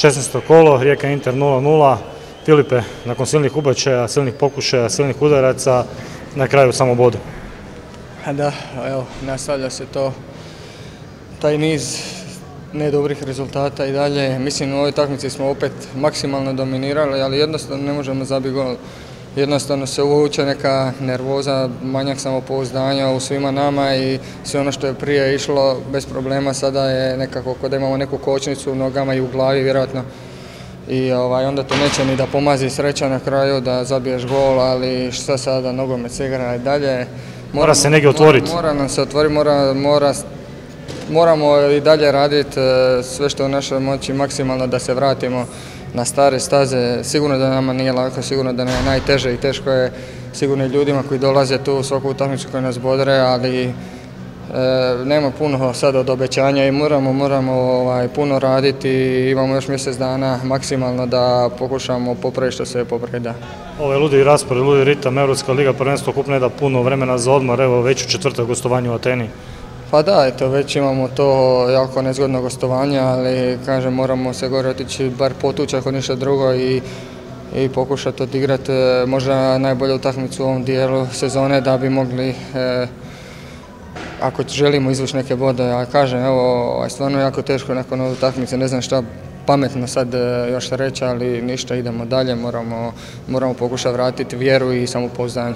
16. kolo, Rijeka Inter 0:0. Filipe, nakon silnih ubačaja, silnih pokušaja, silnih udaraca, na kraju samo bodu. Da, evo, nastavlja se taj niz nedobrih rezultata i dalje. Mislim, u ovoj utakmici smo opet maksimalno dominirali, ali jednostavno ne možemo zabiti gol. Jednostavno se uvuče neka nervoza, manjak samopouzdanja u svima nama i sve ono što je prije išlo bez problema sada je nekako kod da imamo neku kočnicu u nogama i u glavi vjerojatno. I onda to neće ni da pomazi sreća na kraju da zabiješ gol, ali šta sada, nogomet se igra i dalje. Mora se negdje otvoriti. Mora nam se otvoriti, moramo i dalje raditi sve što je u našoj moći maksimalno da se vratimo na stare staze. Sigurno da nama nije lako, sigurno da nam je najteže i teško je sigurno i ljudima koji dolaze tu u svaku utakmicu koji nas bodre, ali nema puno sad od obećanja i moramo puno raditi i imamo još mjesec dana maksimalno da pokušamo popraviti što se popraviti da. Ovo je ludi raspored, ludi ritam, Europska liga, prvenstvo kup ne da puno vremena za odmor, evo već u četvrtak gostovanje u Ateni. Pa da, eto, već imamo to jako nezgodno gostovanje, ali kažem moramo se gore otići bar potući ako ništa drugo i pokušati odigrati možda najbolju utakmicu u ovom dijelu sezone da bi mogli ako želimo izvući neke bode, a kažem, evo, stvarno jako teško nakon ove utakmice, ne znam šta pametno sad još reći, ali ništa, idemo dalje, moramo pokušati vratiti vjeru i samopouzdanje.